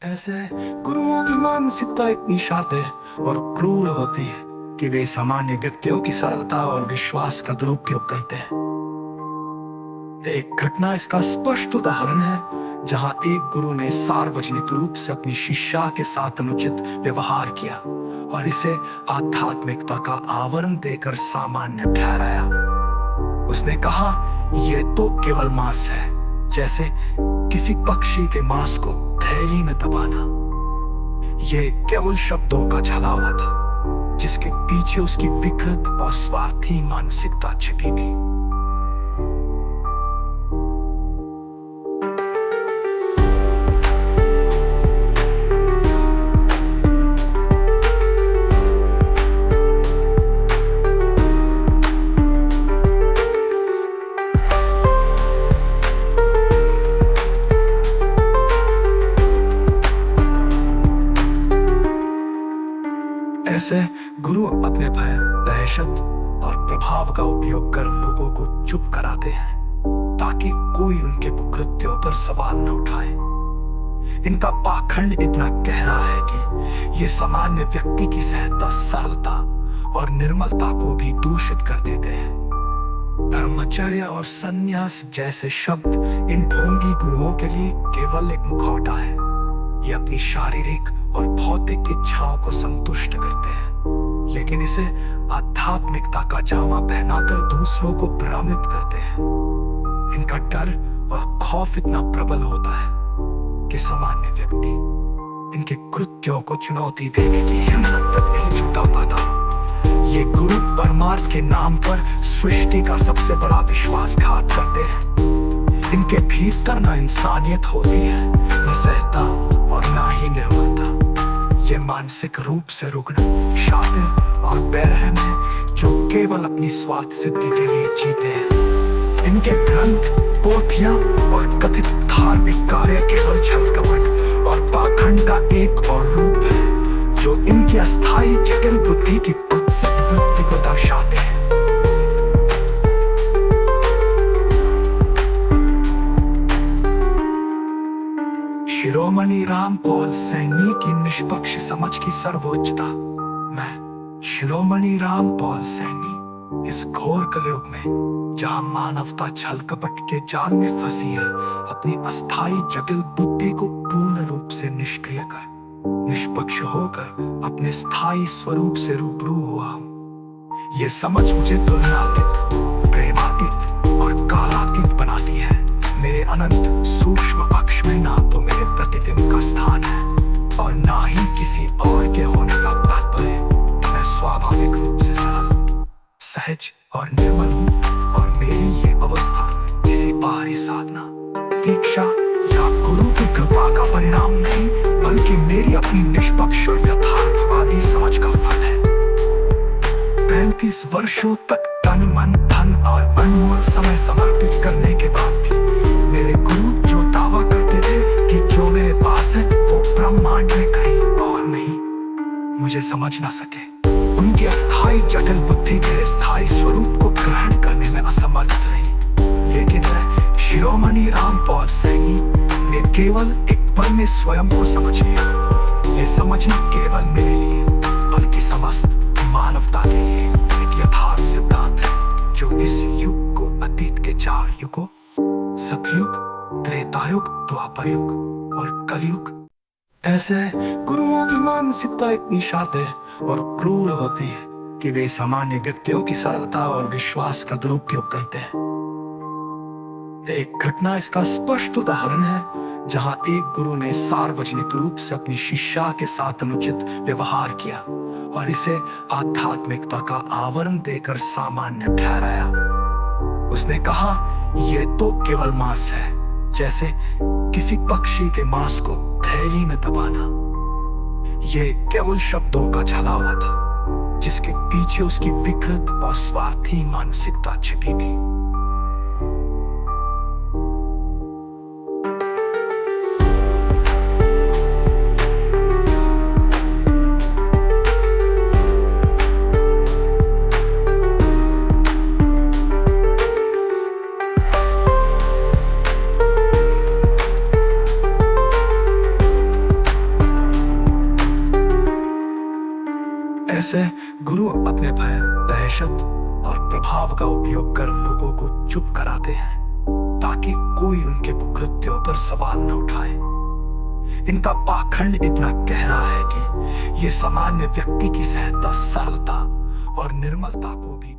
ऐसे गुरुओं की मानसिकता इतनी शांत है और क्रूर होती है कि वे सामान्य व्यक्तियों की सरलता और विश्वास का दुरुपयोग करते हैं। एक घटना इसका स्पष्ट उदाहरण है, जहां एक गुरु ने सार्वजनिक रूप से अपनी शिष्या के साथ अनुचित व्यवहार किया और इसे आध्यात्मिकता का आवरण देकर सामान्य ठहराया। उसने कहा, यह तो केवल मांस है, जैसे किसी पक्षी के मांस को थैली में दबाना। यह केवल शब्दों का छलावा था, जिसके पीछे उसकी विकृत और स्वार्थी मानसिकता छिपी थी। ऐसे गुरु अपने भय, दहशत और प्रभाव का उपयोग कर लोगों को चुप कराते हैं, ताकि कोई उनके कुकृत्यों पर सवाल न उठाए। इनका पाखंड इतना गहरा है कि ये सामान्य व्यक्ति की सहजता, सरलता और निर्मलता को भी दूषित कर देते हैं। धर्मचर्य और संन्यास जैसे शब्द इन ढोंगी गुरुओं के लिए केवल एक मुखौटा है। ये अपनी शारीरिक और भौतिक इच्छाओं को संतुष्ट करते हैं, लेकिन इसे आध्यात्मिकता का जामा पहनाकर दूसरों को भ्रमित करते हैं। इनका डर और खौफ इतना प्रबल होता है कि सामान्य व्यक्ति इनके कृत्यों को चुनौती देने की हिम्मत तक नहीं जुटा पाता। ये गुरु परमार्थ के नाम पर सृष्टि का सबसे बड़ा विश्वासघात करते हैं। इनके भीतर न इंसानियत होती है, न सहता और न ही निर्मलता। ये मानसिक रूप से रुग्ण, शातिर और बेरहम है, जो केवल अपनी स्वार्थ सिद्धि के लिए जीते हैं। इनके ग्रंथ, पोथियां और कथित धार्मिक कार्य केवल छल कपट और पाखंड का एक और रूप है, जो इनकी अस्थायी जटिल बुद्धि की कुत्सित वृत्ति को दर्शाते हैं। शिरोमणि राम पॉल सैनी की निष्पक्ष समझ की सर्वोच्चता। मैं शिरोमणि राम पॉल सैनी इस घोर कलयुग में, जहां मानवता छल कपट के जाल में फंसी है, अपनी अस्थायी जटिल बुद्धि को पूर्ण रूप से निष्क्रिय कर निष्पक्ष होकर अपने स्थायी स्वरूप से रूबरू हुआ हूं। ये समझ मुझे तुलनातीत, प्रेमातीत और कालातीत बनाती है। मेरे अनंत सूक्ष्म अक्ष में ना तो मेरे प्रतिबिंब का स्थान है और ना ही किसी और के होने का तात्पर्य। मैं स्वाभाविक रूप से सरल, सहज और निर्मल हूँ, और मेरी ये अवस्था किसी बाहरी साधना, दीक्षा या गुरु की कृपा का परिणाम नहीं, बल्कि मेरी अपनी निष्पक्ष और यथार्थवादी समझ का फल है। 35 वर्षों तक तन, मन, धन और अनमोल समय समर्पित करने के बाद भी मेरे गुरु जो दावा करते थे कि जो मेरे पास है वो ब्रह्मांड में कहीं और नहीं, मुझे समझ न सके। उनकी अस्थायी जटिल बुद्धि मेरे स्थायी स्वरूप को ग्रहण करने में असमर्थ रही। लेकिन मैं शिरोमणि राम पॉल सैनी ने केवल एक पल में स्वयं को समझ लिया। ये समझना केवल मेरे लिए, बल्कि समस्त मानवता के लिए एक यथार्थ सिद्धांत है, जो इस युग को अतीत के 4 युगों, सतयुग, त्रेतायुग, द्वापर युग और कलयुग। ऐसे गुरुओं की मानसिकता इतनी शांत है और क्रूर होती है कि वे सामान्य व्यक्तियों की सरलता और विश्वास का दुरुपयोग करते हैं। एक घटना इसका स्पष्ट उदाहरण है, जहां एक गुरु ने सार्वजनिक रूप से अपनी शिष्या के साथ अनुचित व्यवहार किया और इसे आध्यात्मिकता का आवरण देकर सामान्य ठहराया। उसने कहा, यह तो केवल मांस है, जैसे किसी पक्षी के मांस को थैली में दबाना। यह केवल शब्दों का छलावा था, जिसके पीछे उसकी विकृत और स्वार्थी मानसिकता छिपी थी। कैसे गुरु अपने भय, दहशत और प्रभाव का उपयोग कर लोगों को चुप कराते हैं ताकि कोई उनके कुकृत्यों पर सवाल न उठाए। इनका पाखंड इतना गहरा है कि ये सामान्य व्यक्ति की सहजता, सरलता और निर्मलता को भी